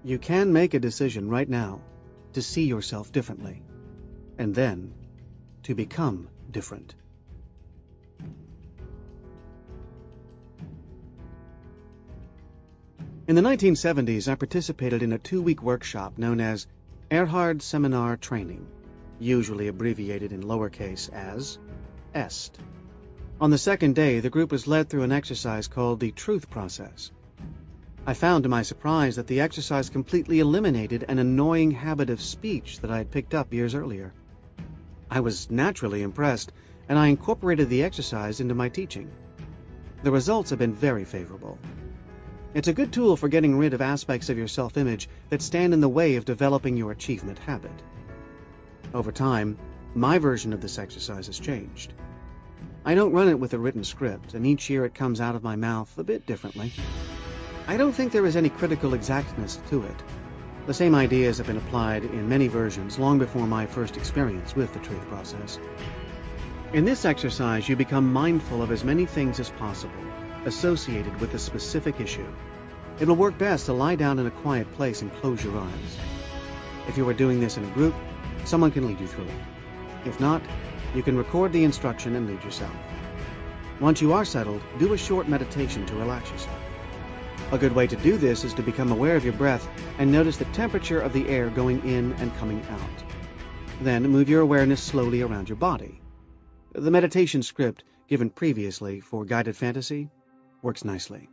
You can make a decision right now to see yourself differently, and then to become different. In the 1970s, I participated in a 2-week workshop known as Erhard Seminar Training, usually abbreviated in lowercase as EST. On the second day, the group was led through an exercise called the truth process. I found to my surprise that the exercise completely eliminated an annoying habit of speech that I had picked up years earlier. I was naturally impressed, and I incorporated the exercise into my teaching. The results have been very favorable. It's a good tool for getting rid of aspects of your self-image that stand in the way of developing your achievement habit. Over time, my version of this exercise has changed. I don't run it with a written script, and each year it comes out of my mouth a bit differently. I don't think there is any critical exactness to it. The same ideas have been applied in many versions long before my first experience with the truth process. In this exercise, you become mindful of as many things as possible associated with a specific issue. It will work best to lie down in a quiet place and close your eyes. If you are doing this in a group, someone can lead you through it. If not, you can record the instruction and lead yourself. Once you are settled, do a short meditation to relax yourself. A good way to do this is to become aware of your breath and notice the temperature of the air going in and coming out. Then move your awareness slowly around your body. The meditation script given previously for guided fantasy works nicely.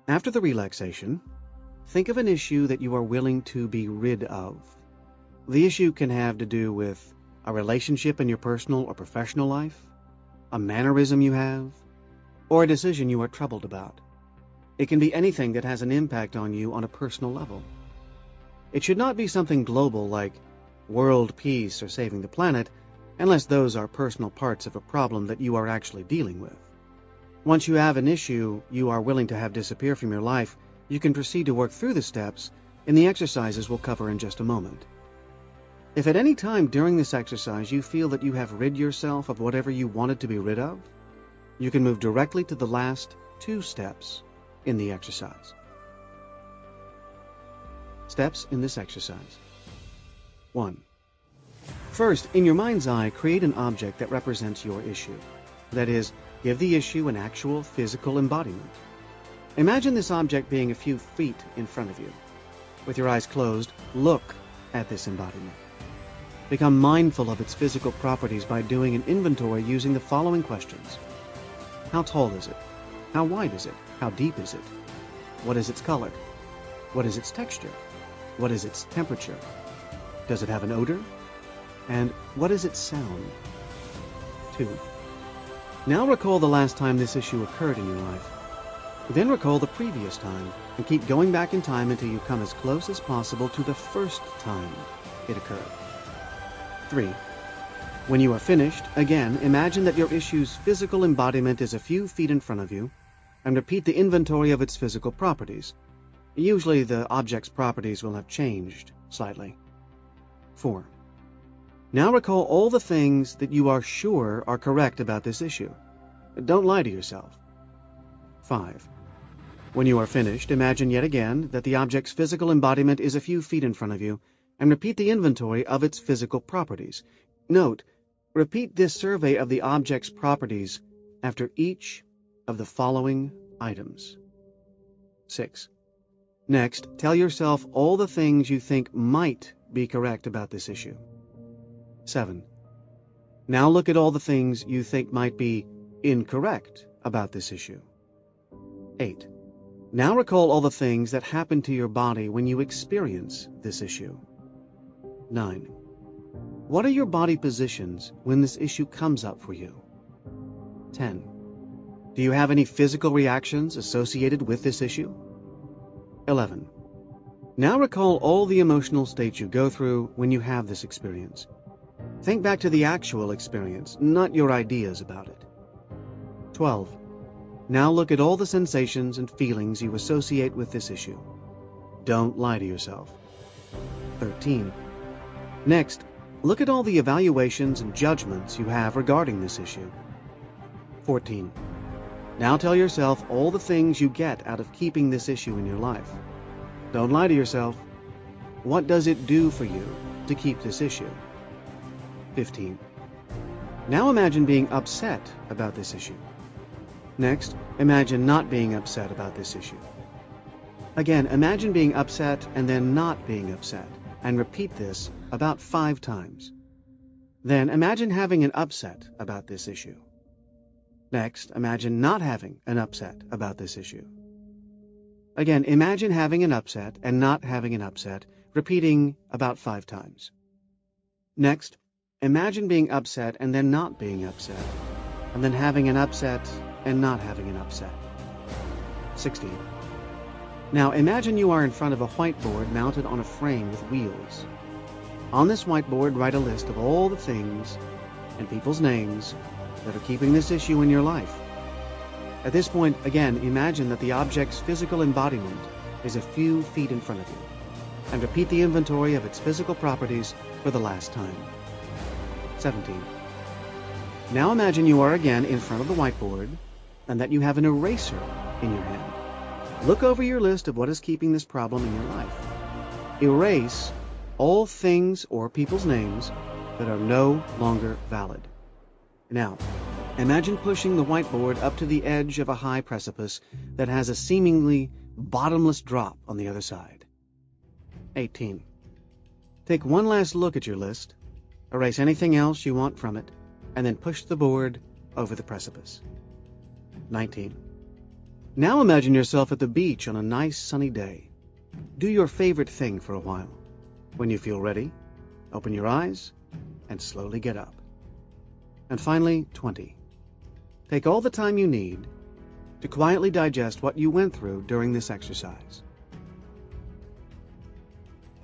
After the relaxation, think of an issue that you are willing to be rid of. The issue can have to do with a relationship in your personal or professional life, a mannerism you have, or a decision you are troubled about. It can be anything that has an impact on you on a personal level. It should not be something global like world peace or saving the planet, unless those are personal parts of a problem that you are actually dealing with. Once you have an issue you are willing to have disappear from your life, you can proceed to work through the steps in the exercises we'll cover in just a moment. If at any time during this exercise you feel that you have rid yourself of whatever you wanted to be rid of, you can move directly to the last 2 steps in the exercise. Steps in this exercise. 1. First, in your mind's eye, create an object that represents your issue. That is, give the issue an actual physical embodiment. Imagine this object being a few feet in front of you. With your eyes closed, look at this embodiment. Become mindful of its physical properties by doing an inventory using the following questions. How tall is it? How wide is it? How deep is it? What is its color? What is its texture? What is its temperature? Does it have an odor? And what is its sound? 2. Now recall the last time this issue occurred in your life. Then recall the previous time, and keep going back in time until you come as close as possible to the first time it occurred. 3. When you are finished, again, imagine that your issue's physical embodiment is a few feet in front of you, and repeat the inventory of its physical properties. Usually the object's properties will have changed slightly. 4. Now recall all the things that you are sure are correct about this issue. Don't lie to yourself. 5. When you are finished, imagine yet again that the object's physical embodiment is a few feet in front of you, and repeat the inventory of its physical properties. Note, repeat this survey of the object's properties after each of the following items. 6. Next, tell yourself all the things you think might be correct about this issue. 7. Now look at all the things you think might be incorrect about this issue. 8. Now recall all the things that happen to your body when you experience this issue. 9. What are your body positions when this issue comes up for you? 10. Do you have any physical reactions associated with this issue? 11. Now recall all the emotional states you go through when you have this experience. Think back to the actual experience, not your ideas about it. 12. Now look at all the sensations and feelings you associate with this issue. Don't lie to yourself. 13. Next, look at all the evaluations and judgments you have regarding this issue. 14. Now tell yourself all the things you get out of keeping this issue in your life. Don't lie to yourself. What does it do for you to keep this issue? 15. Now imagine being upset about this issue. Next, imagine not being upset about this issue. Again, imagine being upset and then not being upset, and repeat this about 5 times. Then imagine having an upset about this issue. Next, imagine not having an upset about this issue. Again, imagine having an upset and not having an upset, repeating about 5 times. Next, imagine being upset and then not being upset, and then having an upset and not having an upset. 16. Now imagine you are in front of a whiteboard mounted on a frame with wheels. On this whiteboard, write a list of all the things and people's names that are keeping this issue in your life. At this point, again, imagine that the object's physical embodiment is a few feet in front of you, and repeat the inventory of its physical properties for the last time. 17. Now imagine you are again in front of the whiteboard, and that you have an eraser in your hand. Look over your list of what is keeping this problem in your life. Erase all things or people's names that are no longer valid. Now, imagine pushing the whiteboard up to the edge of a high precipice that has a seemingly bottomless drop on the other side. 18. Take one last look at your list, erase anything else you want from it, and then push the board over the precipice. 19. Now imagine yourself at the beach on a nice sunny day. Do your favorite thing for a while. When you feel ready, open your eyes and slowly get up. And finally, 20. Take all the time you need to quietly digest what you went through during this exercise.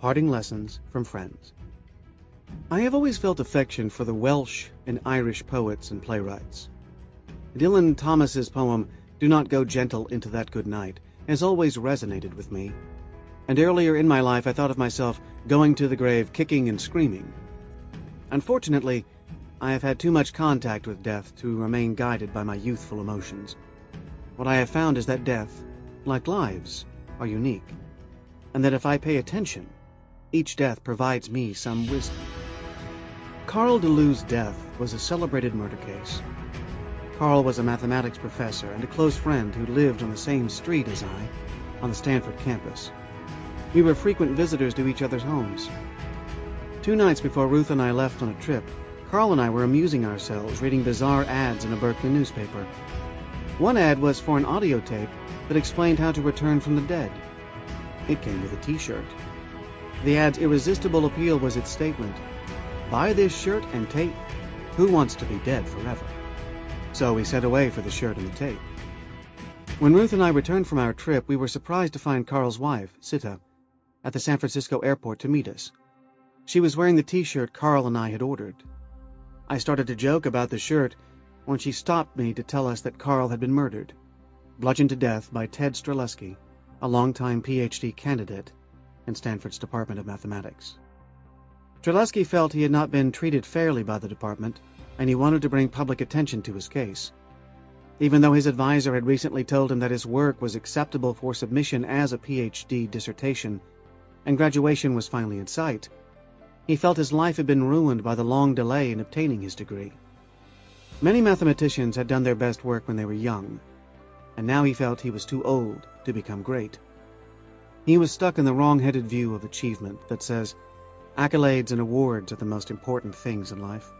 Parting lessons from friends. I have always felt affection for the Welsh and Irish poets and playwrights. Dylan Thomas's poem, "Do Not Go Gentle Into That Good Night," has always resonated with me. And earlier in my life, I thought of myself going to the grave kicking and screaming. Unfortunately, I have had too much contact with death to remain guided by my youthful emotions. What I have found is that death, like lives, are unique, and that if I pay attention, each death provides me some wisdom. Carl Deleuze's death was a celebrated murder case. Carl was a mathematics professor and a close friend who lived on the same street as I, on the Stanford campus. We were frequent visitors to each other's homes. 2 nights before Ruth and I left on a trip, Carl and I were amusing ourselves reading bizarre ads in a Berkeley newspaper. One ad was for an audio tape that explained how to return from the dead. It came with a t-shirt. The ad's irresistible appeal was its statement, "Buy this shirt and tape. Who wants to be dead forever?" So we set away for the shirt and the tape. When Ruth and I returned from our trip, we were surprised to find Carl's wife, Sita, at the San Francisco airport to meet us. She was wearing the t-shirt Carl and I had ordered. I started to joke about the shirt when she stopped me to tell us that Carl had been murdered, bludgeoned to death by Ted Streleski, a longtime PhD candidate in Stanford's Department of Mathematics. Streleski felt he had not been treated fairly by the department, and he wanted to bring public attention to his case. Even though his advisor had recently told him that his work was acceptable for submission as a PhD dissertation, and graduation was finally in sight, he felt his life had been ruined by the long delay in obtaining his degree. Many mathematicians had done their best work when they were young, and now he felt he was too old to become great. He was stuck in the wrong-headed view of achievement that says accolades and awards are the most important things in life.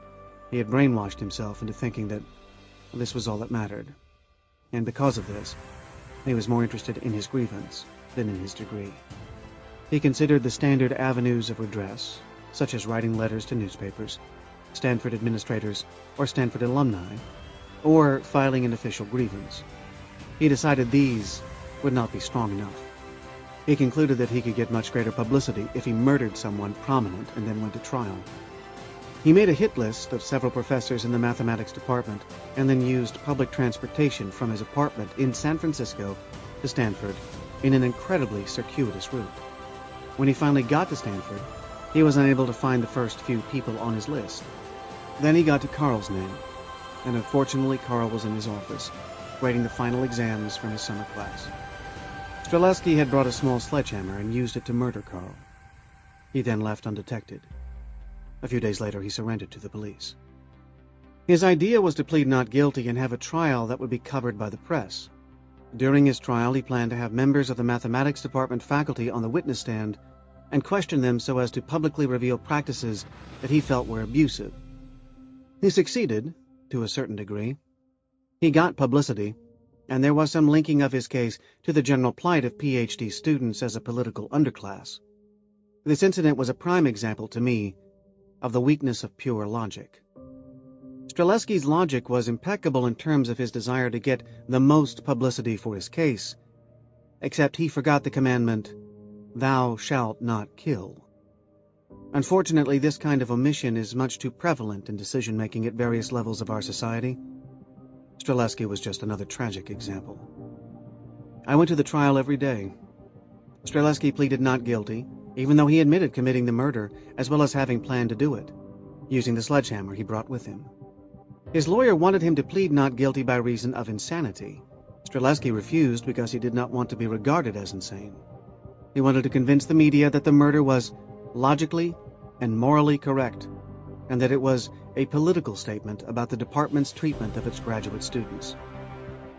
He had brainwashed himself into thinking that this was all that mattered, and because of this, he was more interested in his grievance than in his degree. He considered the standard avenues of redress, such as writing letters to newspapers, Stanford administrators, or Stanford alumni, or filing an official grievance. He decided these would not be strong enough. He concluded that he could get much greater publicity if he murdered someone prominent and then went to trial. He made a hit list of several professors in the mathematics department and then used public transportation from his apartment in San Francisco to Stanford in an incredibly circuitous route. When he finally got to Stanford, he was unable to find the first few people on his list. Then he got to Carl's name, and unfortunately Carl was in his office, grading the final exams from his summer class. Streleski had brought a small sledgehammer and used it to murder Carl. He then left undetected. A few days later, he surrendered to the police. His idea was to plead not guilty and have a trial that would be covered by the press. During his trial, he planned to have members of the mathematics department faculty on the witness stand and question them so as to publicly reveal practices that he felt were abusive. He succeeded, to a certain degree. He got publicity, and there was some linking of his case to the general plight of PhD students as a political underclass. This incident was a prime example to me of the weakness of pure logic. Streleski's logic was impeccable in terms of his desire to get the most publicity for his case, except he forgot the commandment, "Thou shalt not kill." Unfortunately, this kind of omission is much too prevalent in decision-making at various levels of our society. Streleski was just another tragic example. I went to the trial every day. Streleski pleaded not guilty, even though he admitted committing the murder as well as having planned to do it, using the sledgehammer he brought with him. His lawyer wanted him to plead not guilty by reason of insanity. Streleski refused because he did not want to be regarded as insane. He wanted to convince the media that the murder was logically and morally correct, and that it was a political statement about the department's treatment of its graduate students.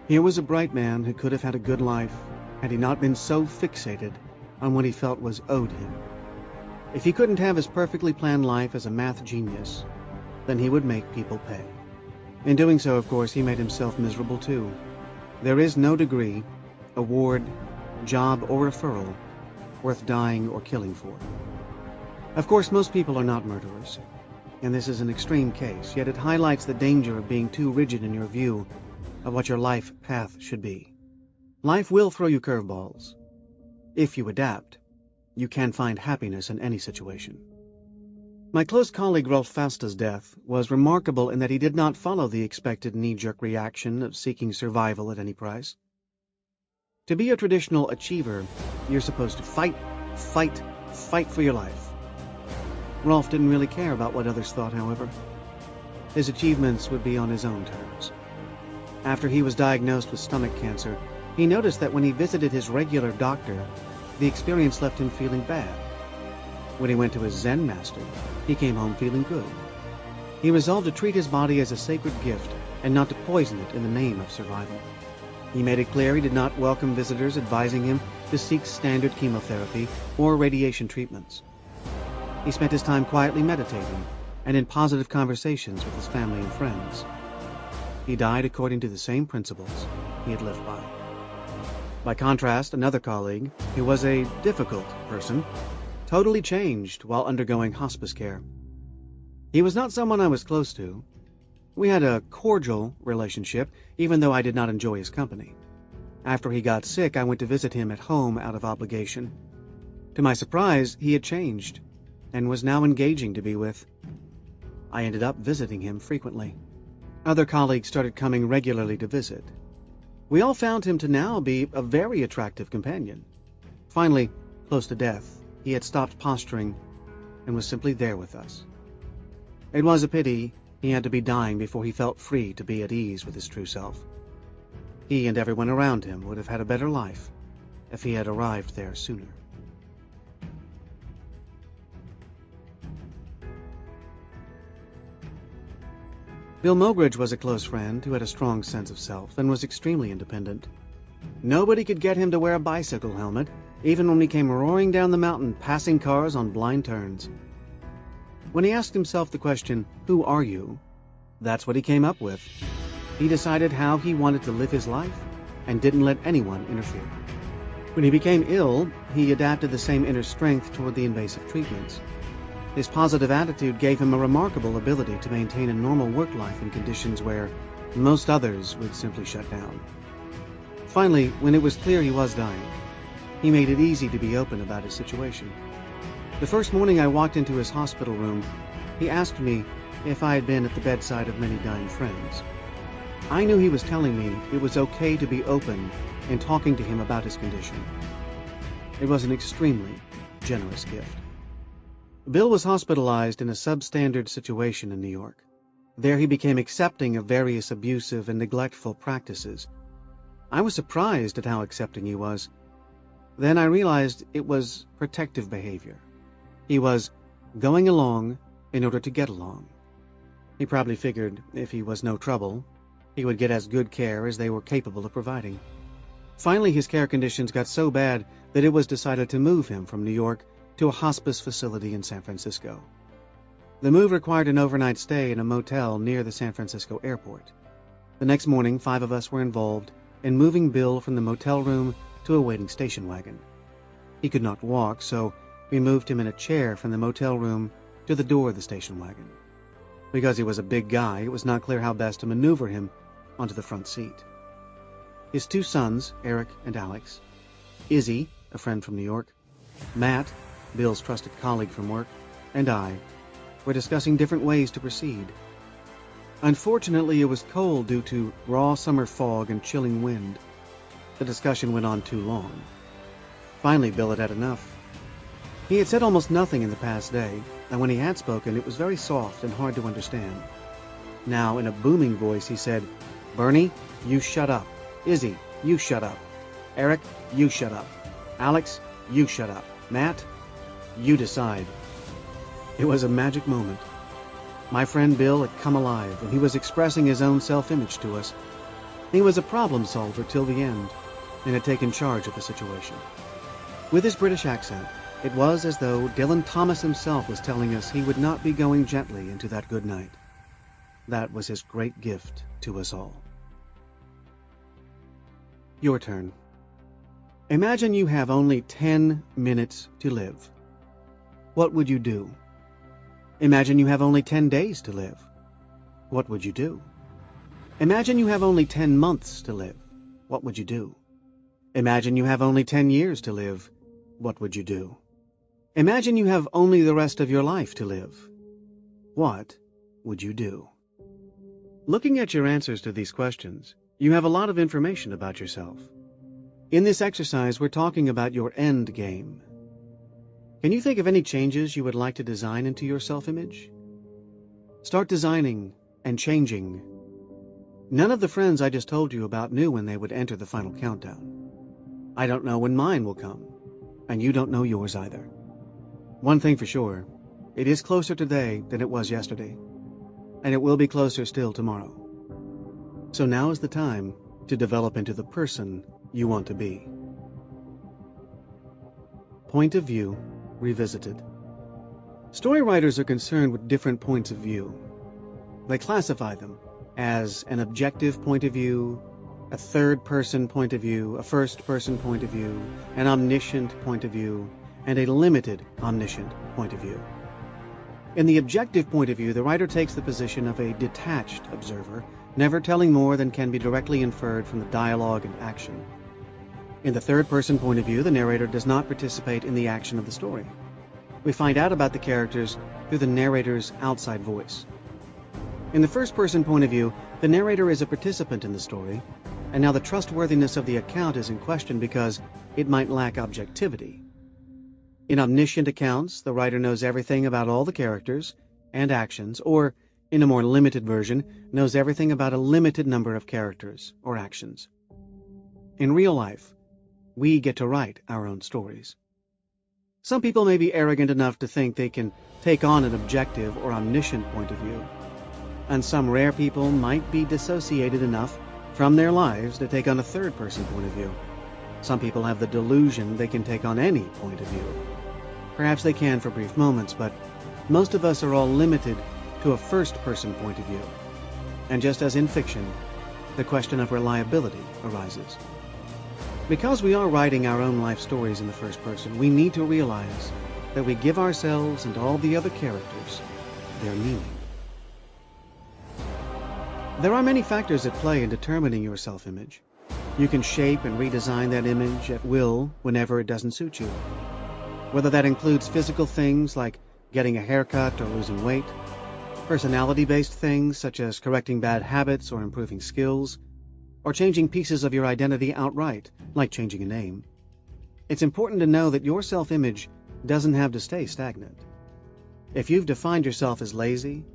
Here was a bright man who could have had a good life had he not been so fixated on what he felt was owed him. If he couldn't have his perfectly planned life as a math genius, then he would make people pay. In doing so, of course, he made himself miserable too. There is no degree, award, job, or referral worth dying or killing for. Of course, most people are not murderers, and this is an extreme case, yet it highlights the danger of being too rigid in your view of what your life path should be. Life will throw you curveballs. If you adapt, you can find happiness in any situation. My close colleague Rolf Fausta's death was remarkable in that he did not follow the expected knee-jerk reaction of seeking survival at any price. To be a traditional achiever, you're supposed to fight for your life. Rolf didn't really care about what others thought, however. His achievements would be on his own terms. After he was diagnosed with stomach cancer, he noticed that when he visited his regular doctor, the experience left him feeling bad. When he went to his Zen master, he came home feeling good. He resolved to treat his body as a sacred gift and not to poison it in the name of survival. He made it clear he did not welcome visitors advising him to seek standard chemotherapy or radiation treatments. He spent his time quietly meditating and in positive conversations with his family and friends. He died according to the same principles he had lived by. By contrast, another colleague, who was a difficult person, totally changed while undergoing hospice care. He was not someone I was close to. We had a cordial relationship, even though I did not enjoy his company. After he got sick, I went to visit him at home out of obligation. To my surprise, he had changed and was now engaging to be with. I ended up visiting him frequently. Other colleagues started coming regularly to visit. We all found him to now be a very attractive companion. Finally, close to death, he had stopped posturing and was simply there with us. It was a pity he had to be dying before he felt free to be at ease with his true self. He and everyone around him would have had a better life if he had arrived there sooner. Bill Mogridge was a close friend who had a strong sense of self and was extremely independent. Nobody could get him to wear a bicycle helmet, even when he came roaring down the mountain, passing cars on blind turns. When he asked himself the question, "Who are you?" that's what he came up with. He decided how he wanted to live his life and didn't let anyone interfere. When he became ill, he adapted the same inner strength toward the invasive treatments. His positive attitude gave him a remarkable ability to maintain a normal work life in conditions where most others would simply shut down. Finally, when it was clear he was dying, he made it easy to be open about his situation. The first morning I walked into his hospital room, he asked me if I had been at the bedside of many dying friends. I knew he was telling me it was okay to be open in talking to him about his condition. It was an extremely generous gift. Bill was hospitalized in a substandard situation in New York. There he became accepting of various abusive and neglectful practices. I was surprised at how accepting he was. Then I realized it was protective behavior. He was going along in order to get along. He probably figured if he was no trouble, he would get as good care as they were capable of providing. Finally, his care conditions got so bad that it was decided to move him from New York to a hospice facility in San Francisco. The move required an overnight stay in a motel near the San Francisco airport. The next morning, 5 of us were involved in moving Bill from the motel room to a waiting station wagon. He could not walk, so we moved him in a chair from the motel room to the door of the station wagon. Because he was a big guy, it was not clear how best to maneuver him onto the front seat. His 2 sons, Eric and Alex, Izzy, a friend from New York, Matt, Bill's trusted colleague from work, and I were discussing different ways to proceed. Unfortunately, it was cold due to raw summer fog and chilling wind. The discussion went on too long. Finally, Bill had had enough. He had said almost nothing in the past day, and when he had spoken, it was very soft and hard to understand. Now, in a booming voice, he said, "Bernie, you shut up. Izzy, you shut up. Eric, you shut up. Alex, you shut up. Matt, you decide." It was a magic moment. My friend Bill had come alive, and he was expressing his own self-image to us. He was a problem solver till the end, and had taken charge of the situation. With his British accent, it was as though Dylan Thomas himself was telling us he would not be going gently into that good night. That was his great gift to us all. Your turn. Imagine you have only 10 minutes to live. What would you do? Imagine you have only 10 days to live. What would you do? Imagine you have only 10 months to live. What would you do? Imagine you have only 10 years to live. What would you do? Imagine you have only the rest of your life to live. What would you do? Looking at your answers to these questions, you have a lot of information about yourself. In this exercise, we're talking about your end game. Can you think of any changes you would like to design into your self-image? Start designing and changing. None of the friends I just told you about knew when they would enter the final countdown. I don't know when mine will come, and you don't know yours either. One thing for sure, it is closer today than it was yesterday, and it will be closer still tomorrow. So now is the time to develop into the person you want to be. Point of view revisited. Story writers are concerned with different points of view. They classify them as an objective point of view, a third-person point of view, a first-person point of view, an omniscient point of view, and a limited omniscient point of view. In the objective point of view, the writer takes the position of a detached observer, never telling more than can be directly inferred from the dialogue and action. In the third-person point of view, the narrator does not participate in the action of the story. We find out about the characters through the narrator's outside voice. In the first-person point of view, the narrator is a participant in the story, and now the trustworthiness of the account is in question because it might lack objectivity. In omniscient accounts, the writer knows everything about all the characters and actions, or, in a more limited version, knows everything about a limited number of characters or actions. In real life, we get to write our own stories. Some people may be arrogant enough to think they can take on an objective or omniscient point of view, and some rare people might be dissociated enough from their lives to take on a third-person point of view. Some people have the delusion they can take on any point of view. Perhaps they can for brief moments, but most of us are all limited to a first-person point of view. And just as in fiction, the question of reliability arises. Because we are writing our own life stories in the first person, we need to realize that we give ourselves and all the other characters their meaning. There are many factors at play in determining your self-image. You can shape and redesign that image at will whenever it doesn't suit you. Whether that includes physical things like getting a haircut or losing weight, personality-based things such as correcting bad habits or improving skills, or changing pieces of your identity outright, like changing a name. It's important to know that your self-image doesn't have to stay stagnant. If you've defined yourself as lazy,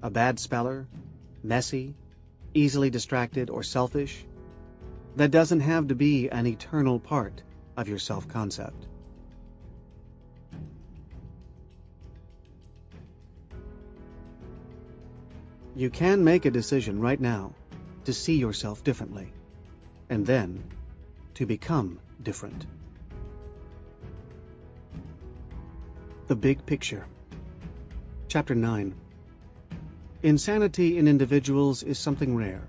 a bad speller, messy, easily distracted, or selfish, that doesn't have to be an eternal part of your self-concept. You can make a decision right now to see yourself differently, and then to become different. The Big Picture. Chapter 9. Insanity in individuals is something rare,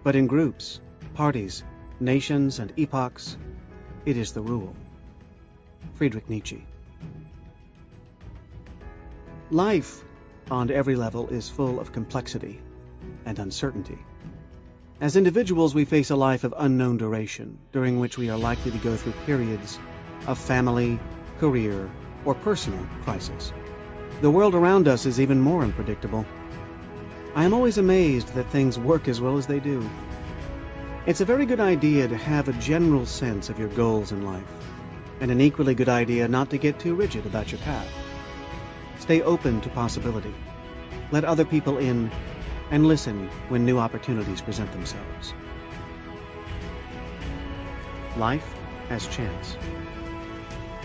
but in groups, parties, nations, and epochs, it is the rule. Friedrich Nietzsche. Life, on every level, is full of complexity and uncertainty. As individuals, we face a life of unknown duration, during which we are likely to go through periods of family, career, or personal crisis. The world around us is even more unpredictable. I am always amazed that things work as well as they do. It's a very good idea to have a general sense of your goals in life, and an equally good idea not to get too rigid about your path. Stay open to possibility. Let other people in, and listen when new opportunities present themselves. Life as chance.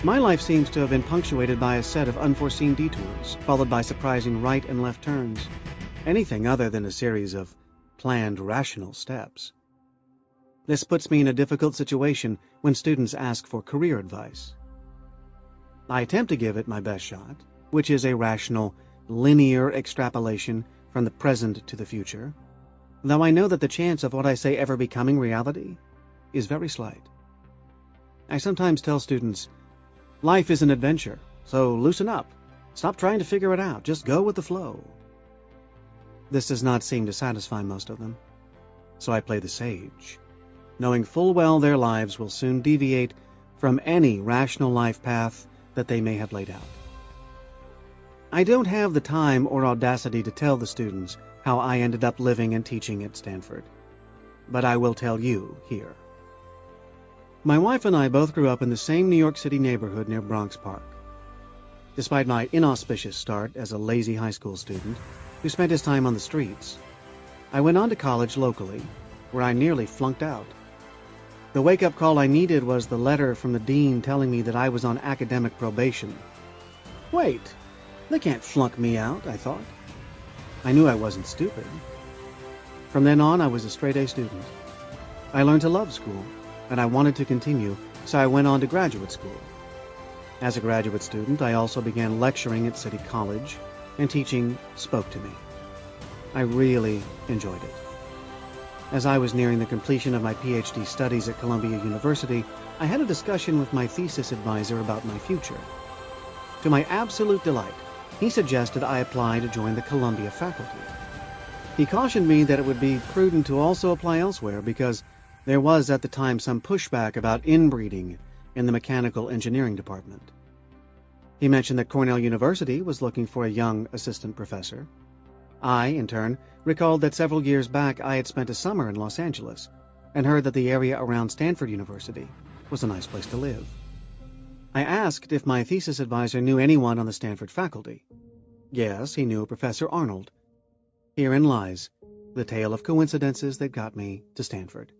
My life seems to have been punctuated by a set of unforeseen detours, followed by surprising right and left turns. Anything other than a series of planned, rational steps. This puts me in a difficult situation when students ask for career advice. I attempt to give it my best shot, which is a rational, linear extrapolation from the present to the future, though I know that the chance of what I say ever becoming reality is very slight. I sometimes tell students, life is an adventure, so loosen up. Stop trying to figure it out. Just go with the flow. This does not seem to satisfy most of them, so I play the sage, knowing full well their lives will soon deviate from any rational life path that they may have laid out. I don't have the time or audacity to tell the students how I ended up living and teaching at Stanford, but I will tell you here. My wife and I both grew up in the same New York City neighborhood near Bronx Park. Despite my inauspicious start as a lazy high school student who spent his time on the streets, I went on to college locally, where I nearly flunked out. The wake-up call I needed was the letter from the dean telling me that I was on academic probation. Wait, they can't flunk me out, I thought. I knew I wasn't stupid. From then on, I was a straight-A student. I learned to love school, and I wanted to continue, so I went on to graduate school. As a graduate student, I also began lecturing at City College, and teaching spoke to me. I really enjoyed it. As I was nearing the completion of my PhD studies at Columbia University, I had a discussion with my thesis advisor about my future. To my absolute delight, he suggested I apply to join the Columbia faculty. He cautioned me that it would be prudent to also apply elsewhere because there was at the time some pushback about inbreeding in the mechanical engineering department. He mentioned that Cornell University was looking for a young assistant professor. I, in turn, recalled that several years back I had spent a summer in Los Angeles and heard that the area around Stanford University was a nice place to live. I asked if my thesis advisor knew anyone on the Stanford faculty. Yes, he knew Professor Arnold. Herein lies the tale of coincidences that got me to Stanford,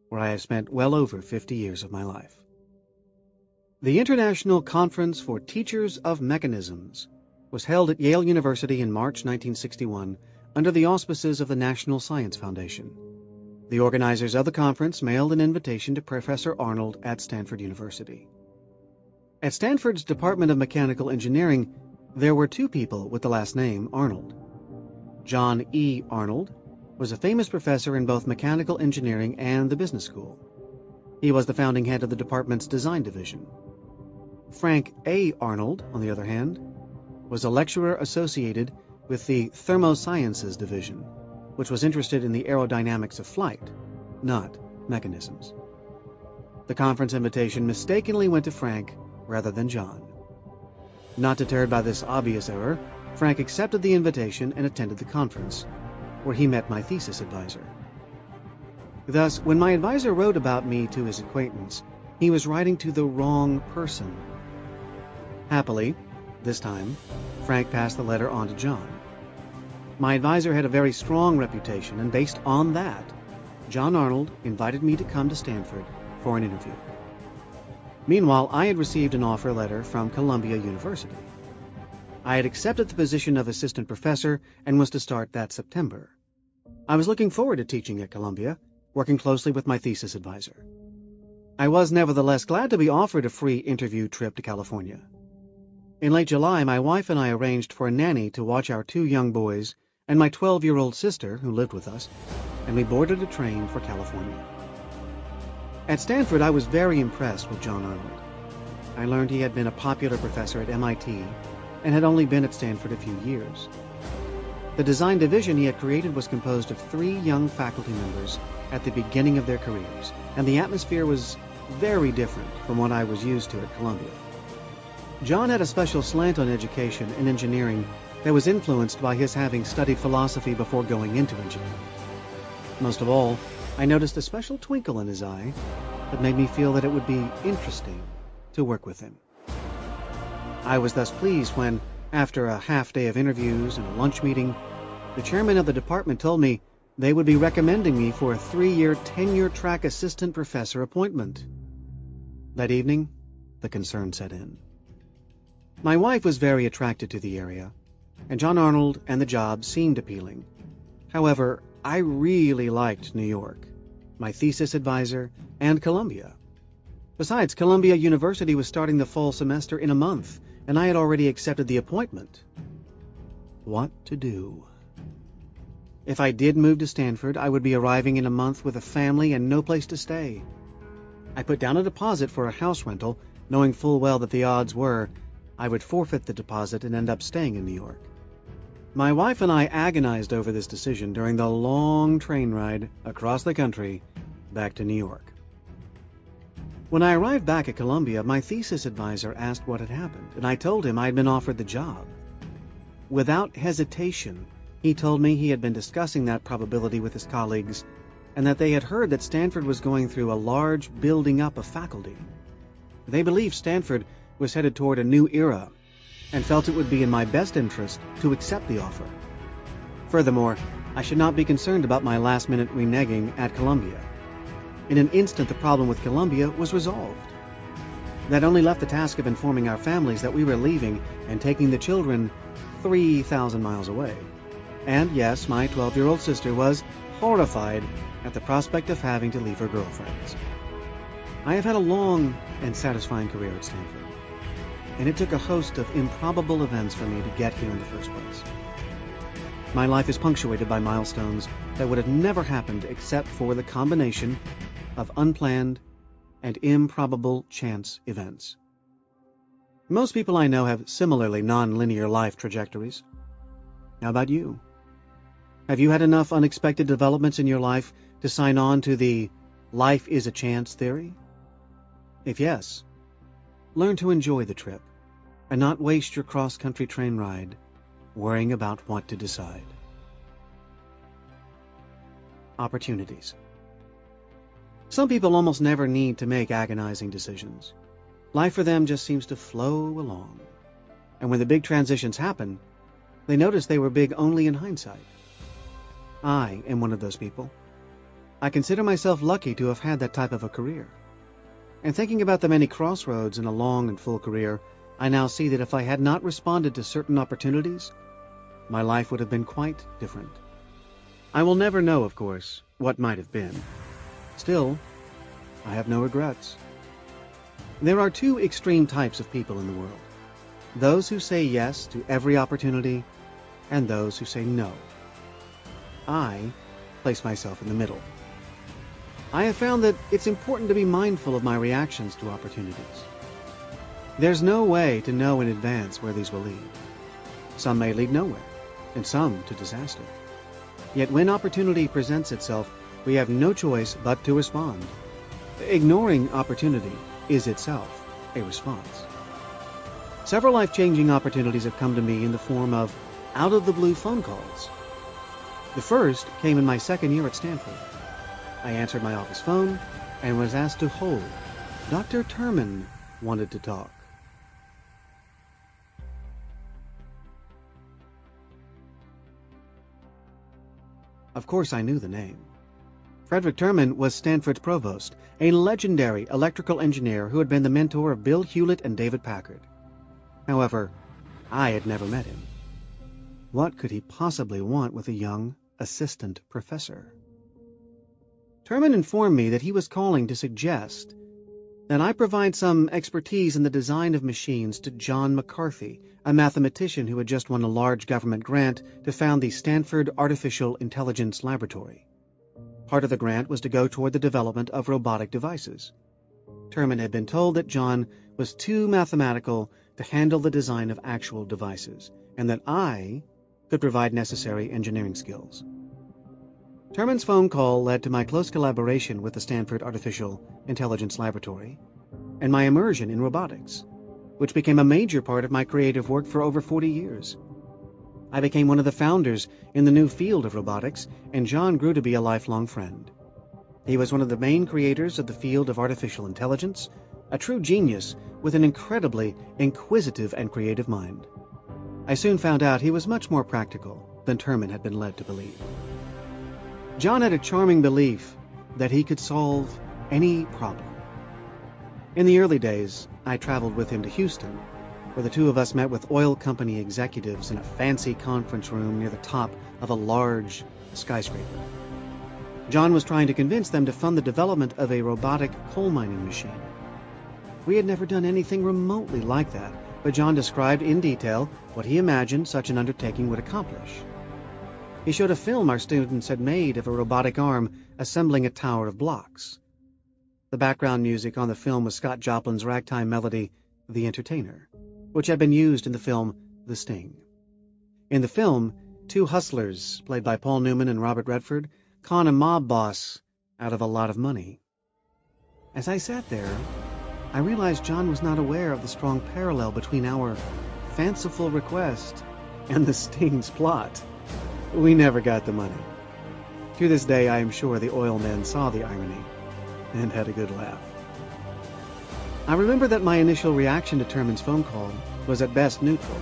where I have spent well over 50 years of my life. The International Conference for Teachers of Mechanisms was held at Yale University in March 1961 under the auspices of the National Science Foundation. The organizers of the conference mailed an invitation to Professor Arnold at Stanford University. At Stanford's Department of Mechanical Engineering, there were two people with the last name Arnold. John E. Arnold was a famous professor in both mechanical engineering and the business school. He was the founding head of the department's design division. Frank A. Arnold, on the other hand, was a lecturer associated with the Thermosciences division, which was interested in the aerodynamics of flight, not mechanisms. The conference invitation mistakenly went to Frank rather than John. Not deterred by this obvious error, Frank accepted the invitation and attended the conference, where he met my thesis advisor. Thus, when my advisor wrote about me to his acquaintance, he was writing to the wrong person. Happily, this time, Frank passed the letter on to John. My advisor had a very strong reputation, and based on that, John Arnold invited me to come to Stanford for an interview. Meanwhile, I had received an offer letter from Columbia University. I had accepted the position of assistant professor and was to start that September. I was looking forward to teaching at Columbia, working closely with my thesis advisor. I was nevertheless glad to be offered a free interview trip to California. In late July, my wife and I arranged for a nanny to watch our 2 young boys and my 12-year-old sister, who lived with us, and we boarded a train for California. At Stanford, I was very impressed with John Arnold. I learned he had been a popular professor at MIT and had only been at Stanford a few years. The design division he had created was composed of 3 young faculty members at the beginning of their careers, and the atmosphere was very different from what I was used to at Columbia. John had a special slant on education and engineering that was influenced by his having studied philosophy before going into engineering. Most of all, I noticed a special twinkle in his eye that made me feel that it would be interesting to work with him. I was thus pleased when, after a half day of interviews and a lunch meeting, the chairman of the department told me they would be recommending me for a 3-year tenure-track assistant professor appointment. That evening, the concern set in. My wife was very attracted to the area, and John Arnold and the job seemed appealing. However, I really liked New York, my thesis advisor, and Columbia. Besides, Columbia University was starting the fall semester in a month, and I had already accepted the appointment. What to do? If I did move to Stanford, I would be arriving in a month with a family and no place to stay. I put down a deposit for a house rental, knowing full well that the odds were I would forfeit the deposit and end up staying in New York. My wife and I agonized over this decision during the long train ride across the country back to New York. When I arrived back at Columbia, my thesis advisor asked what had happened, and I told him I had been offered the job. Without hesitation, he told me he had been discussing that probability with his colleagues and that they had heard that Stanford was going through a large building up of faculty. They believed Stanford was headed toward a new era and felt it would be in my best interest to accept the offer. Furthermore, I should not be concerned about my last-minute reneging at Columbia. In an instant, the problem with Columbia was resolved. That only left the task of informing our families that we were leaving and taking the children 3,000 miles away. And yes, my 12-year-old sister was horrified at the prospect of having to leave her girlfriends. I have had a long and satisfying career at Stanford, and it took a host of improbable events for me to get here in the first place. My life is punctuated by milestones that would have never happened except for the combination of unplanned and improbable chance events. Most people I know have similarly non-linear life trajectories. How about you? Have you had enough unexpected developments in your life to sign on to the life is a chance theory? If yes, learn to enjoy the trip and not waste your cross-country train ride worrying about what to decide. Opportunities. Some people almost never need to make agonizing decisions. Life for them just seems to flow along. And when the big transitions happen, they notice they were big only in hindsight. I am one of those people. I consider myself lucky to have had that type of a career. And thinking about the many crossroads in a long and full career, I now see that if I had not responded to certain opportunities, my life would have been quite different. I will never know, of course, what might have been. Still, I have no regrets. There are 2 extreme types of people in the world. Those who say yes to every opportunity, and those who say no. I place myself in the middle. I have found that it's important to be mindful of my reactions to opportunities. There's no way to know in advance where these will lead. Some may lead nowhere, and some to disaster. Yet when opportunity presents itself, we have no choice but to respond. Ignoring opportunity is itself a response. Several life-changing opportunities have come to me in the form of out-of-the-blue phone calls. The first came in my second year at Stanford. I answered my office phone and was asked to hold. Dr. Terman wanted to talk. Of course, I knew the name. Frederick Terman was Stanford's provost, a legendary electrical engineer who had been the mentor of Bill Hewlett and David Packard. However, I had never met him. What could he possibly want with a young assistant professor? Terman informed me that he was calling to suggest that I provide some expertise in the design of machines to John McCarthy, a mathematician who had just won a large government grant to found the Stanford Artificial Intelligence Laboratory. Part of the grant was to go toward the development of robotic devices. Terman had been told that John was too mathematical to handle the design of actual devices, and that I could provide necessary engineering skills. Terman's phone call led to my close collaboration with the Stanford Artificial Intelligence Laboratory and my immersion in robotics, which became a major part of my creative work for over 40 years. I became one of the founders in the new field of robotics, and John grew to be a lifelong friend. He was one of the main creators of the field of artificial intelligence, a true genius with an incredibly inquisitive and creative mind. I soon found out he was much more practical than Terman had been led to believe. John had a charming belief that he could solve any problem. In the early days, I traveled with him to Houston, where the two of us met with oil company executives in a fancy conference room near the top of a large skyscraper. John was trying to convince them to fund the development of a robotic coal mining machine. We had never done anything remotely like that, but John described in detail what he imagined such an undertaking would accomplish. He showed a film our students had made of a robotic arm assembling a tower of blocks. The background music on the film was Scott Joplin's ragtime melody, The Entertainer, which had been used in the film The Sting. In the film, two hustlers, played by Paul Newman and Robert Redford, con a mob boss out of a lot of money. As I sat there, I realized John was not aware of the strong parallel between our fanciful request and the Sting's plot. We never got the money. To this day, I am sure the oil men saw the irony and had a good laugh. I remember that my initial reaction to Terman's phone call was at best neutral.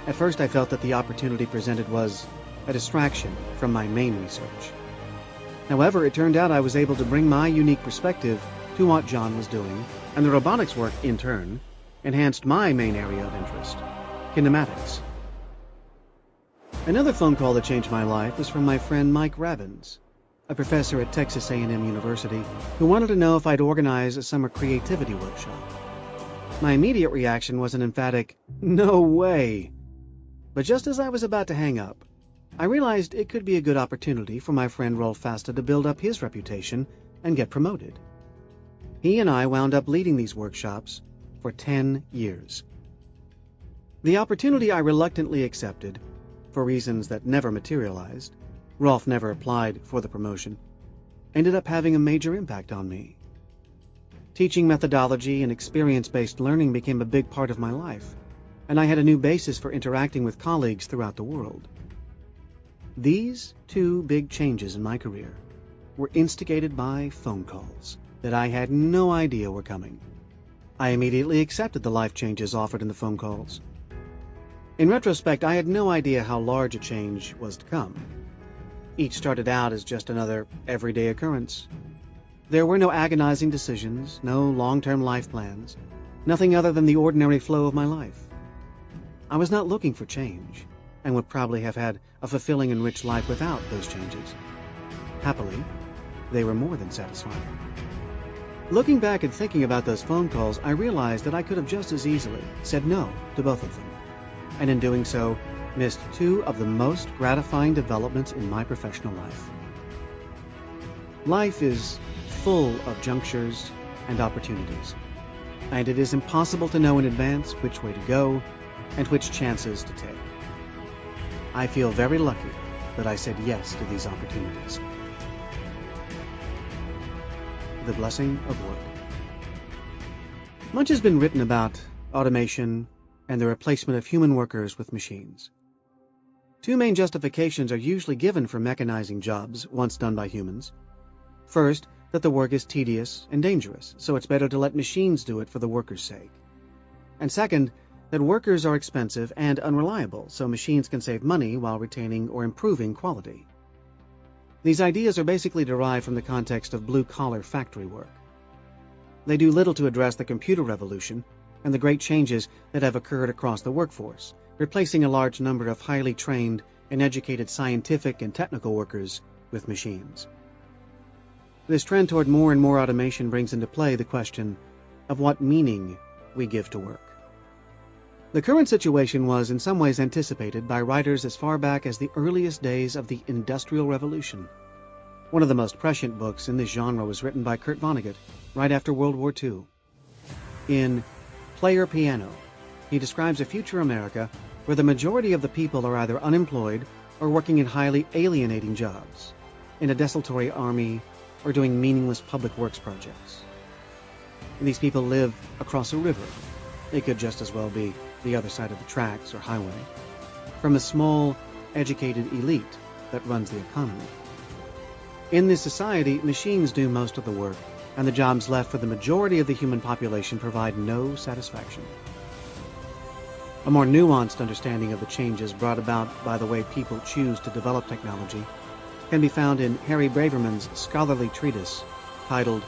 At first, I felt that the opportunity presented was a distraction from my main research. However, it turned out I was able to bring my unique perspective to what John was doing, and the robotics work, in turn, enhanced my main area of interest, kinematics. Another phone call that changed my life was from my friend Mike Rabbins, a professor at Texas A&M University, who wanted to know if I'd organize a summer creativity workshop. My immediate reaction was an emphatic, "No way!" But just as I was about to hang up, I realized it could be a good opportunity for my friend Rolf Fasta to build up his reputation and get promoted. He and I wound up leading these workshops for 10 years. The opportunity I reluctantly accepted, for reasons that never materialized, Rolf never applied for the promotion, ended up having a major impact on me. Teaching methodology and experience-based learning became a big part of my life, and I had a new basis for interacting with colleagues throughout the world. These two big changes in my career were instigated by phone calls that I had no idea were coming. I immediately accepted the life changes offered in the phone calls. In retrospect, I had no idea how large a change was to come. Each started out as just another everyday occurrence. There were no agonizing decisions, no long-term life plans, nothing other than the ordinary flow of my life. I was not looking for change, and would probably have had a fulfilling and rich life without those changes. Happily, they were more than satisfying. Looking back and thinking about those phone calls, I realized that I could have just as easily said no to both of them, and in doing so, missed two of the most gratifying developments in my professional life. Life is full of junctures and opportunities, and it is impossible to know in advance which way to go and which chances to take. I feel very lucky that I said yes to these opportunities. The blessing of work. Much has been written about automation and the replacement of human workers with machines. Two main justifications are usually given for mechanizing jobs once done by humans. First, that the work is tedious and dangerous, so it's better to let machines do it for the workers' sake. And second, that workers are expensive and unreliable, so machines can save money while retaining or improving quality. These ideas are basically derived from the context of blue-collar factory work. They do little to address the computer revolution and the great changes that have occurred across the workforce, replacing a large number of highly trained and educated scientific and technical workers with machines. This trend toward more and more automation brings into play the question of what meaning we give to work. The current situation was in some ways anticipated by writers as far back as the earliest days of the Industrial Revolution. One of the most prescient books in this genre was written by Kurt Vonnegut right after World War II. In Player Piano, he describes a future America where the majority of the people are either unemployed or working in highly alienating jobs, in a desultory army, or doing meaningless public works projects. And these people live across a river. They could just as well be the other side of the tracks or highway, from a small, educated elite that runs the economy. In this society, machines do most of the work, and the jobs left for the majority of the human population provide no satisfaction. A more nuanced understanding of the changes brought about by the way people choose to develop technology can be found in Harry Braverman's scholarly treatise titled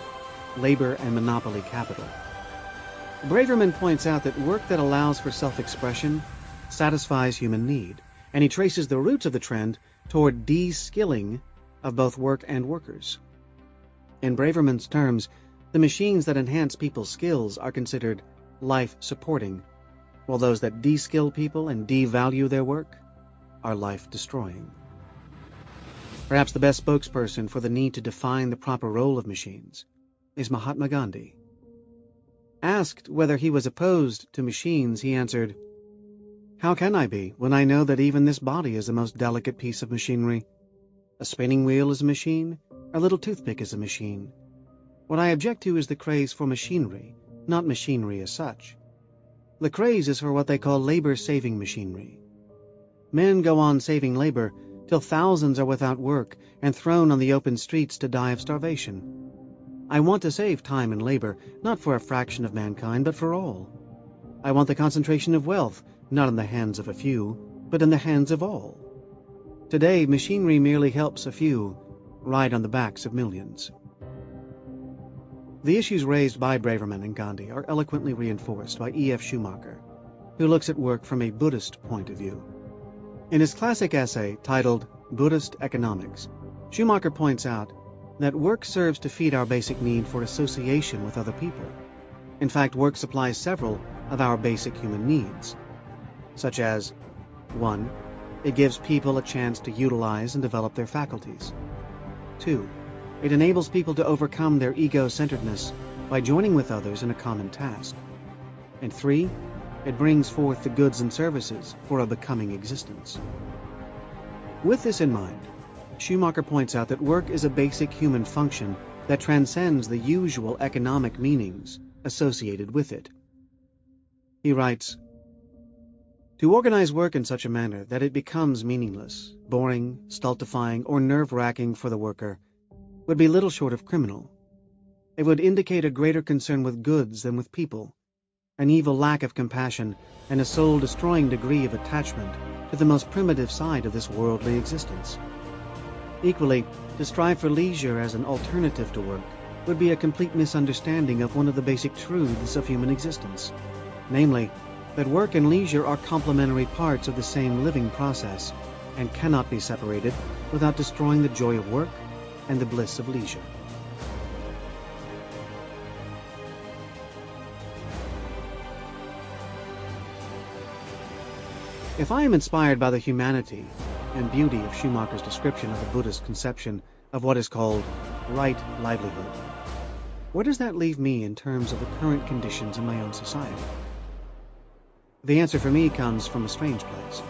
Labor and Monopoly Capital. Braverman points out that work that allows for self-expression satisfies human need, and he traces the roots of the trend toward de-skilling of both work and workers. In Braverman's terms, the machines that enhance people's skills are considered life-supporting, while those that de-skill people and devalue their work are life-destroying. Perhaps the best spokesperson for the need to define the proper role of machines is Mahatma Gandhi. Asked whether he was opposed to machines, he answered, "How can I be when I know that even this body is the most delicate piece of machinery? A spinning wheel is a machine, a little toothpick is a machine. What I object to is the craze for machinery, not machinery as such. The craze is for what they call labor-saving machinery. Men go on saving labor till thousands are without work and thrown on the open streets to die of starvation. I want to save time and labor, not for a fraction of mankind, but for all. I want the concentration of wealth, not in the hands of a few, but in the hands of all. Today, machinery merely helps a few ride on the backs of millions." The issues raised by Braverman and Gandhi are eloquently reinforced by E.F. Schumacher, who looks at work from a Buddhist point of view. In his classic essay titled Buddhist Economics, Schumacher points out that work serves to feed our basic need for association with other people. In fact, work supplies several of our basic human needs, such as 1. It gives people a chance to utilize and develop their faculties. 2. It enables people to overcome their ego-centeredness by joining with others in a common task. And 3. It brings forth the goods and services for a becoming existence. With this in mind, Schumacher points out that work is a basic human function that transcends the usual economic meanings associated with it. He writes, "To organize work in such a manner that it becomes meaningless, boring, stultifying, or nerve-wracking for the worker would be little short of criminal. It would indicate a greater concern with goods than with people, an evil lack of compassion, and a soul-destroying degree of attachment to the most primitive side of this worldly existence. Equally, to strive for leisure as an alternative to work would be a complete misunderstanding of one of the basic truths of human existence, namely, that work and leisure are complementary parts of the same living process and cannot be separated without destroying the joy of work and the bliss of leisure." If I am inspired by the humanity and beauty of Schumacher's description of the Buddhist conception of what is called right livelihood, where does that leave me in terms of the current conditions in my own society? The answer for me comes from a strange place.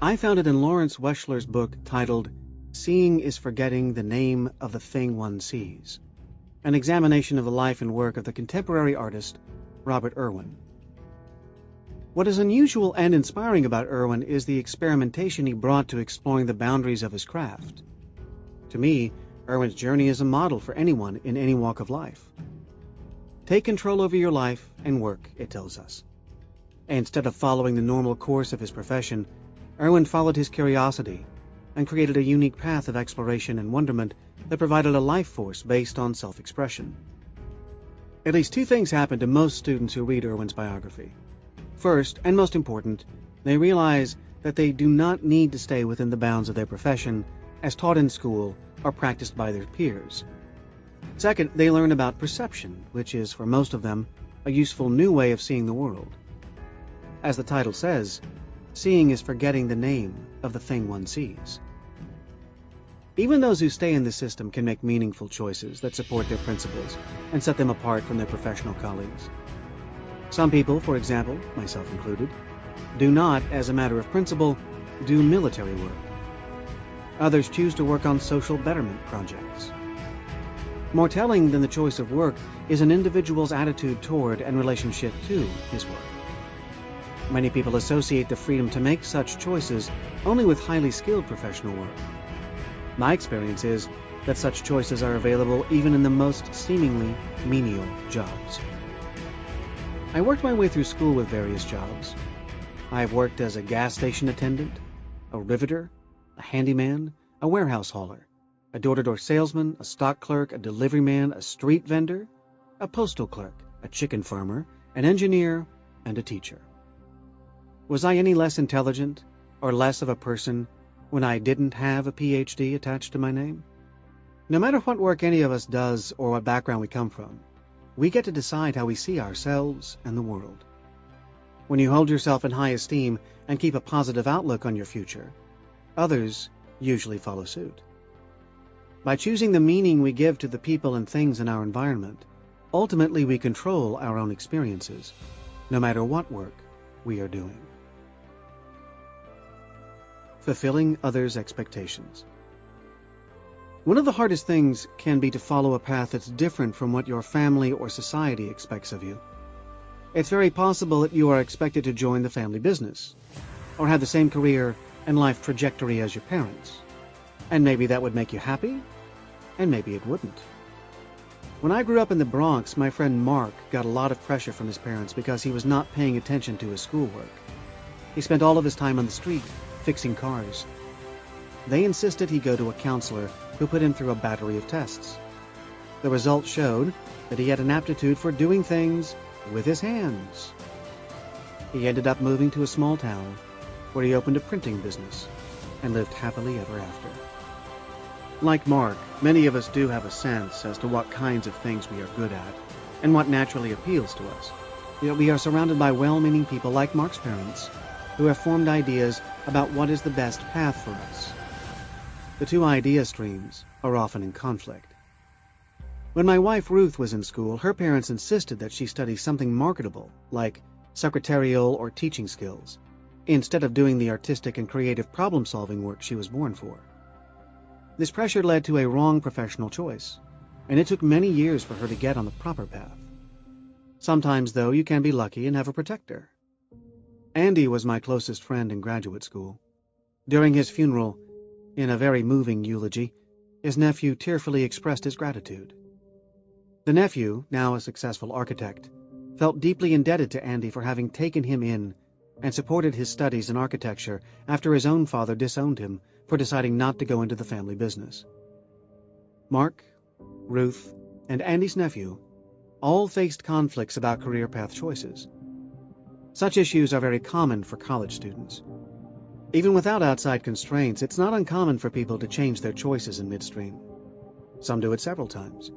I found it in Lawrence Weschler's book titled Seeing is Forgetting the Name of the Thing One Sees, an examination of the life and work of the contemporary artist Robert Irwin. What is unusual and inspiring about Irwin is the experimentation he brought to exploring the boundaries of his craft. To me, Irwin's journey is a model for anyone in any walk of life. Take control over your life and work, it tells us. Instead of following the normal course of his profession, Irwin followed his curiosity and created a unique path of exploration and wonderment that provided a life force based on self-expression. At least two things happen to most students who read Irwin's biography. First, and most important, they realize that they do not need to stay within the bounds of their profession as taught in school or practiced by their peers. Second, they learn about perception, which is, for most of them, a useful new way of seeing the world. As the title says, seeing is forgetting the name of the thing one sees. Even those who stay in the system can make meaningful choices that support their principles and set them apart from their professional colleagues. Some people, for example, myself included, do not, as a matter of principle, do military work. Others choose to work on social betterment projects. More telling than the choice of work is an individual's attitude toward and relationship to his work. Many people associate the freedom to make such choices only with highly skilled professional work. My experience is that such choices are available even in the most seemingly menial jobs. I worked my way through school with various jobs. I have worked as a gas station attendant, a riveter, a handyman, a warehouse hauler, a door-to-door salesman, a stock clerk, a delivery man, a street vendor, a postal clerk, a chicken farmer, an engineer, and a teacher. Was I any less intelligent or less of a person when I didn't have a PhD attached to my name? No matter what work any of us does or what background we come from, we get to decide how we see ourselves and the world. When you hold yourself in high esteem and keep a positive outlook on your future, others usually follow suit. By choosing the meaning we give to the people and things in our environment, ultimately we control our own experiences, no matter what work we are doing. Fulfilling others' expectations. One of the hardest things can be to follow a path that's different from what your family or society expects of you. It's very possible that you are expected to join the family business, or have the same career and life trajectory as your parents. And maybe that would make you happy, and maybe it wouldn't. When I grew up in the Bronx, my friend Mark got a lot of pressure from his parents because he was not paying attention to his schoolwork. He spent all of his time on the street, fixing cars. They insisted he go to a counselor who put him through a battery of tests. The results showed that he had an aptitude for doing things with his hands. He ended up moving to a small town where he opened a printing business and lived happily ever after. Like Mark, many of us do have a sense as to what kinds of things we are good at and what naturally appeals to us. Yet we are surrounded by well-meaning people like Mark's parents who have formed ideas about what is the best path for us. The two idea streams are often in conflict. When my wife Ruth was in school, her parents insisted that she study something marketable, like secretarial or teaching skills, instead of doing the artistic and creative problem-solving work she was born for. This pressure led to a wrong professional choice, and it took many years for her to get on the proper path. Sometimes, though, you can be lucky and have a protector. Andy was my closest friend in graduate school. During his funeral, in a very moving eulogy, his nephew tearfully expressed his gratitude. The nephew, now a successful architect, felt deeply indebted to Andy for having taken him in and supported his studies in architecture after his own father disowned him for deciding not to go into the family business. Mark, Ruth, and Andy's nephew all faced conflicts about career path choices. Such issues are very common for college students. Even without outside constraints, it's not uncommon for people to change their choices in midstream. Some do it several times.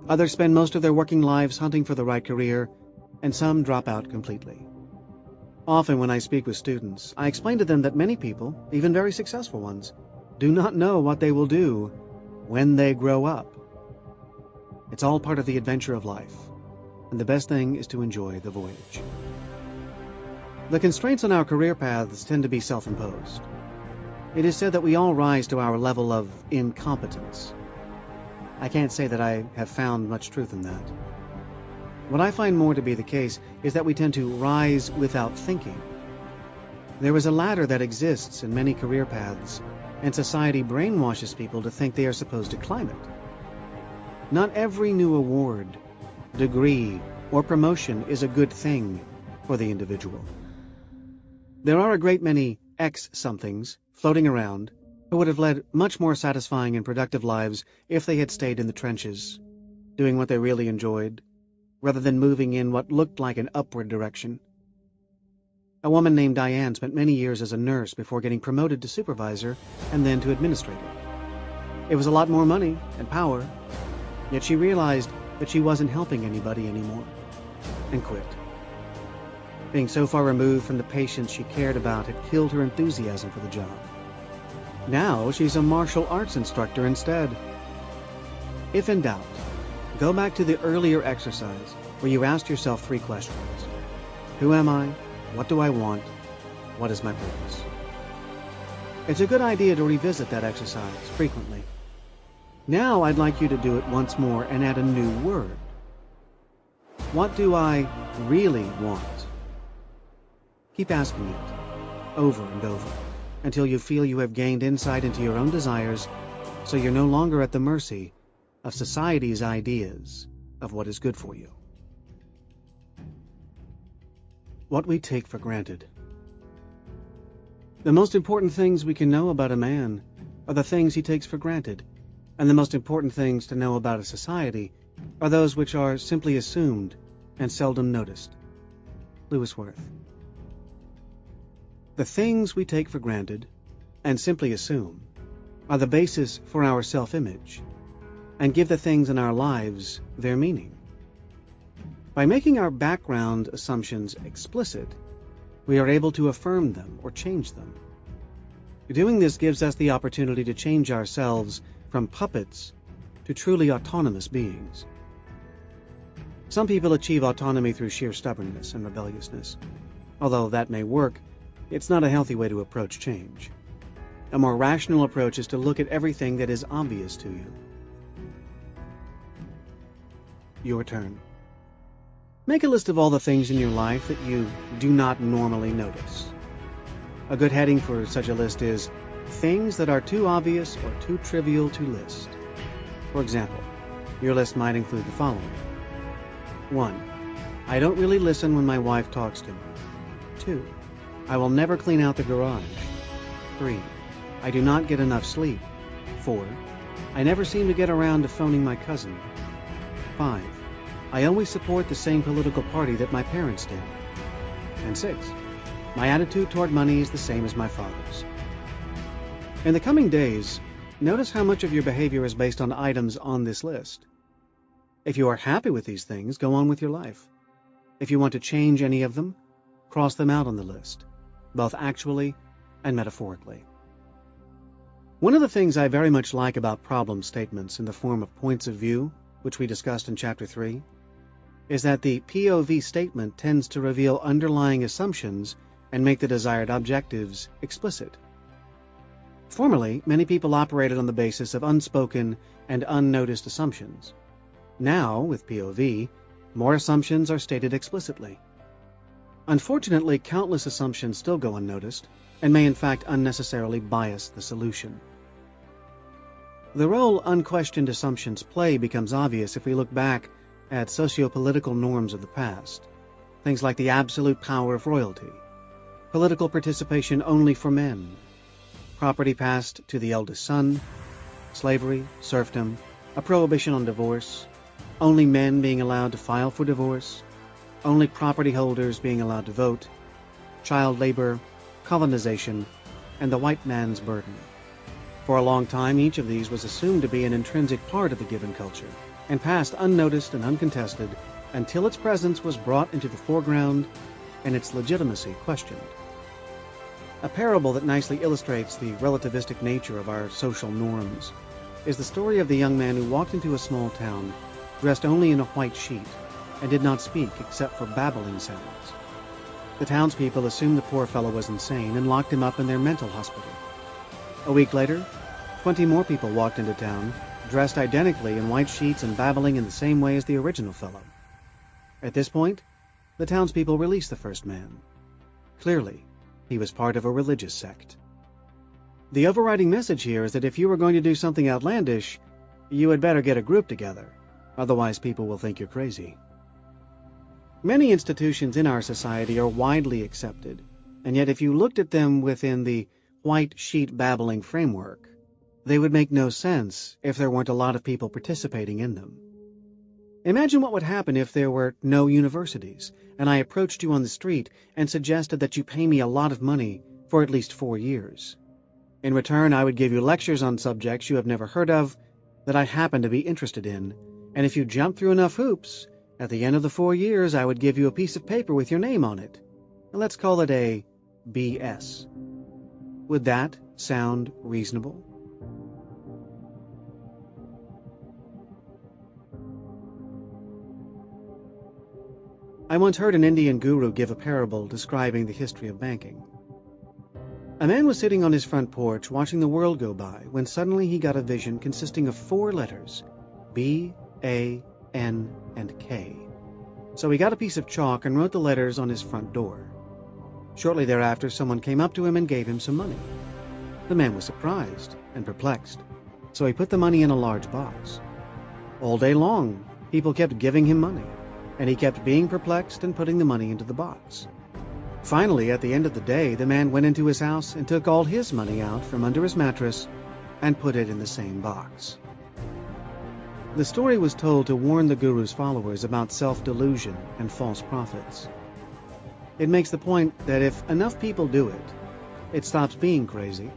Others spend most of their working lives hunting for the right career, and some drop out completely. Often when I speak with students, I explain to them that many people, even very successful ones, do not know what they will do when they grow up. It's all part of the adventure of life, and the best thing is to enjoy the voyage. The constraints on our career paths tend to be self-imposed. It is said that we all rise to our level of incompetence. I can't say that I have found much truth in that. What I find more to be the case is that we tend to rise without thinking. There is a ladder that exists in many career paths, and society brainwashes people to think they are supposed to climb it. Not every new award, degree, or promotion is a good thing for the individual. There are a great many X somethings floating around who would have led much more satisfying and productive lives if they had stayed in the trenches, doing what they really enjoyed, rather than moving in what looked like an upward direction. A woman named Diane spent many years as a nurse before getting promoted to supervisor and then to administrator. It was a lot more money and power, yet she realized that she wasn't helping anybody anymore, and quit. Being so far removed from the patients she cared about had killed her enthusiasm for the job. Now she's a martial arts instructor instead. If in doubt, go back to the earlier exercise where you asked yourself 3 questions. Who am I? What do I want? What is my purpose? It's a good idea to revisit that exercise frequently. Now I'd like you to do it once more and add a new word. What do I really want? Keep asking it over and over until you feel you have gained insight into your own desires, so you're no longer at the mercy of society's ideas of what is good for you. What we take for granted. The most important things we can know about a man are the things he takes for granted, and the most important things to know about a society are those which are simply assumed and seldom noticed. Lewis Worth. The things we take for granted and simply assume are the basis for our self-image and give the things in our lives their meaning. By making our background assumptions explicit, we are able to affirm them or change them. Doing this gives us the opportunity to change ourselves from puppets to truly autonomous beings. Some people achieve autonomy through sheer stubbornness and rebelliousness. Although that may work, it's not a healthy way to approach change. A more rational approach is to look at everything that is obvious to you. Your turn. Make a list of all the things in your life that you do not normally notice. A good heading for such a list is things that are too obvious or too trivial to list. For example, your list might include the following. 1. I don't really listen when my wife talks to me. 2. I will never clean out the garage. 3. I do not get enough sleep. 4. I never seem to get around to phoning my cousin. 5. I always support the same political party that my parents did. And 6. My attitude toward money is the same as my father's. In the coming days, notice how much of your behavior is based on items on this list. If you are happy with these things, go on with your life. If you want to change any of them, cross them out on the list, both actually and metaphorically. One of the things I very much like about problem statements in the form of points of view, which we discussed in Chapter 3, is that the POV statement tends to reveal underlying assumptions and make the desired objectives explicit. Formerly, many people operated on the basis of unspoken and unnoticed assumptions. Now, with POV, more assumptions are stated explicitly. Unfortunately, countless assumptions still go unnoticed and may in fact unnecessarily bias the solution. The role unquestioned assumptions play becomes obvious if we look back at socio-political norms of the past. Things like the absolute power of royalty, political participation only for men, property passed to the eldest son, slavery, serfdom, a prohibition on divorce, only men being allowed to file for divorce, only property holders being allowed to vote, child labor, colonization, and the white man's burden. For a long time, each of these was assumed to be an intrinsic part of the given culture, and passed unnoticed and uncontested until its presence was brought into the foreground and its legitimacy questioned. A parable that nicely illustrates the relativistic nature of our social norms is the story of the young man who walked into a small town, dressed only in a white sheet, and did not speak except for babbling sounds. The townspeople assumed the poor fellow was insane and locked him up in their mental hospital. A week later, 20 more people walked into town, dressed identically in white sheets and babbling in the same way as the original fellow. At this point, the townspeople released the first man. Clearly, he was part of a religious sect. The overriding message here is that if you are going to do something outlandish, you had better get a group together, otherwise people will think you're crazy. Many institutions in our society are widely accepted, and yet if you looked at them within the white sheet babbling framework, they would make no sense if there weren't a lot of people participating in them. Imagine what would happen if there were no universities, and I approached you on the street and suggested that you pay me a lot of money for at least 4 years. In return, I would give you lectures on subjects you have never heard of that I happen to be interested in, and if you jump through enough hoops, at the end of the 4 years I would give you a piece of paper with your name on it. Let's call it a BS. Would that sound reasonable? I once heard an Indian guru give a parable describing the history of banking. A man was sitting on his front porch watching the world go by when suddenly he got a vision consisting of 4 letters, B, A, N, and K. So he got a piece of chalk and wrote the letters on his front door. Shortly thereafter, someone came up to him and gave him some money. The man was surprised and perplexed, so he put the money in a large box. All day long, people kept giving him money, and he kept being perplexed and putting the money into the box. Finally, at the end of the day, the man went into his house and took all his money out from under his mattress and put it in the same box. The story was told to warn the guru's followers about self-delusion and false prophets. It makes the point that if enough people do it, it stops being crazy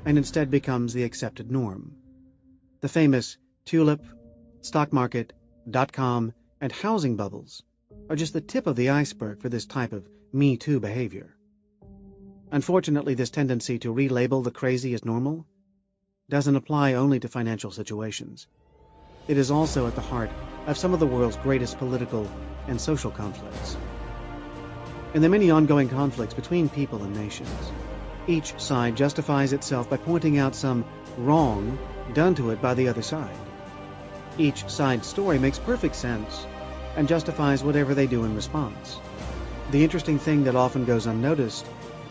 and instead becomes the accepted norm. The famous tulip, stock market, .com, and housing bubbles are just the tip of the iceberg for this type of Me Too behavior. Unfortunately, this tendency to relabel the crazy as normal doesn't apply only to financial situations. It is also at the heart of some of the world's greatest political and social conflicts. In the many ongoing conflicts between people and nations, each side justifies itself by pointing out some wrong done to it by the other side. Each side's story makes perfect sense and justifies whatever they do in response. The interesting thing that often goes unnoticed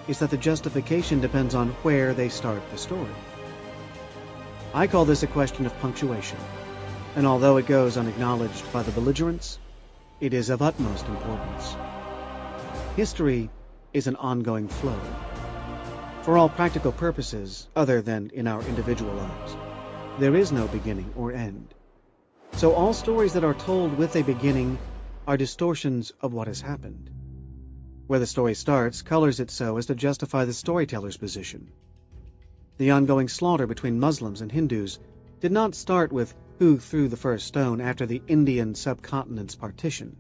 is that the justification depends on where they start the story. I call this a question of punctuation, and although it goes unacknowledged by the belligerents, it is of utmost importance. History is an ongoing flow. For all practical purposes, other than in our individual lives, there is no beginning or end. So all stories that are told with a beginning are distortions of what has happened. Where the story starts colors it so as to justify the storyteller's position. The ongoing slaughter between Muslims and Hindus did not start with who threw the first stone after the Indian subcontinent's partition.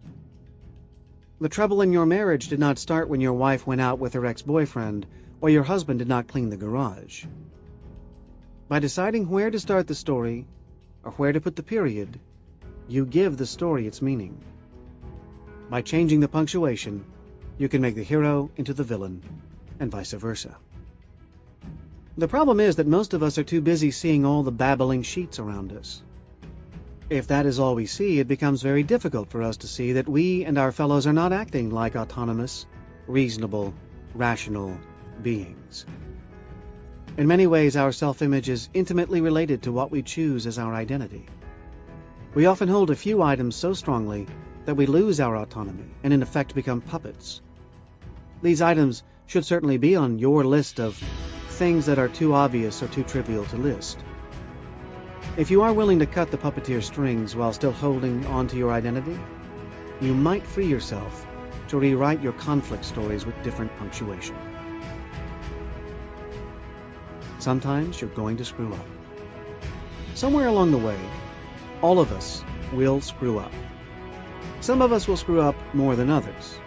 The trouble in your marriage did not start when your wife went out with her ex-boyfriend or your husband did not clean the garage. By deciding where to start the story or where to put the period, you give the story its meaning. By changing the punctuation, you can make the hero into the villain, and vice versa. The problem is that most of us are too busy seeing all the babbling sheets around us. If that is all we see, it becomes very difficult for us to see that we and our fellows are not acting like autonomous, reasonable, rational beings. In many ways, our self-image is intimately related to what we choose as our identity. We often hold a few items so strongly that we lose our autonomy and in effect become puppets. These items should certainly be on your list of things that are too obvious or too trivial to list. If you are willing to cut the puppeteer strings while still holding on to your identity, you might free yourself to rewrite your conflict stories with different punctuation. Sometimes you're going to screw up. Somewhere along the way, all of us will screw up. Some of us will screw up more than others.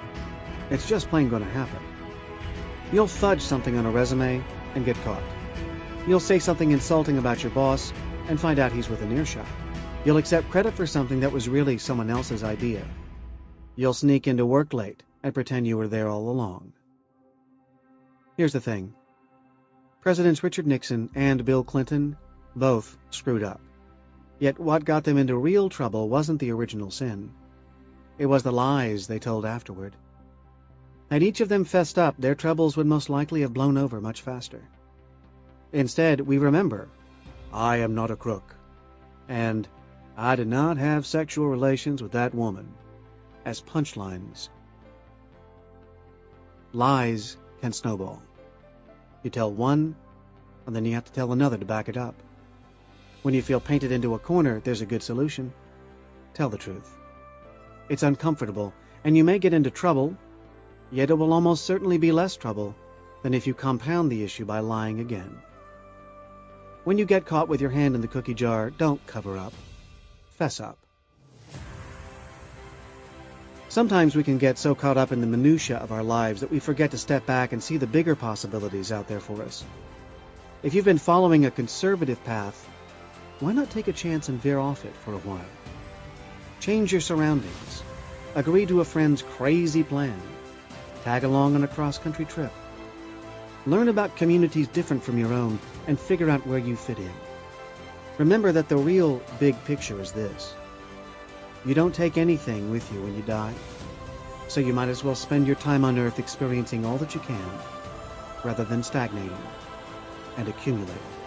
It's just plain going to happen. You'll fudge something on a resume and get caught. You'll say something insulting about your boss and find out he's within earshot. You'll accept credit for something that was really someone else's idea. You'll sneak into work late and pretend you were there all along. Here's the thing. Presidents Richard Nixon and Bill Clinton both screwed up. Yet what got them into real trouble wasn't the original sin. It was the lies they told afterward. Had each of them fessed up, their troubles would most likely have blown over much faster. Instead, we remember, I am not a crook, and I did not have sexual relations with that woman, as punchlines. Lies can snowball. You tell one, and then you have to tell another to back it up. When you feel painted into a corner, there's a good solution. Tell the truth. It's uncomfortable, and you may get into trouble, yet it will almost certainly be less trouble than if you compound the issue by lying again. When you get caught with your hand in the cookie jar, don't cover up. Fess up. Sometimes we can get so caught up in the minutiae of our lives that we forget to step back and see the bigger possibilities out there for us. If you've been following a conservative path, why not take a chance and veer off it for a while? Change your surroundings. Agree to a friend's crazy plan. Tag along on a cross-country trip. Learn about communities different from your own and figure out where you fit in. Remember that the real big picture is this. You don't take anything with you when you die, so you might as well spend your time on Earth experiencing all that you can, rather than stagnating and accumulating.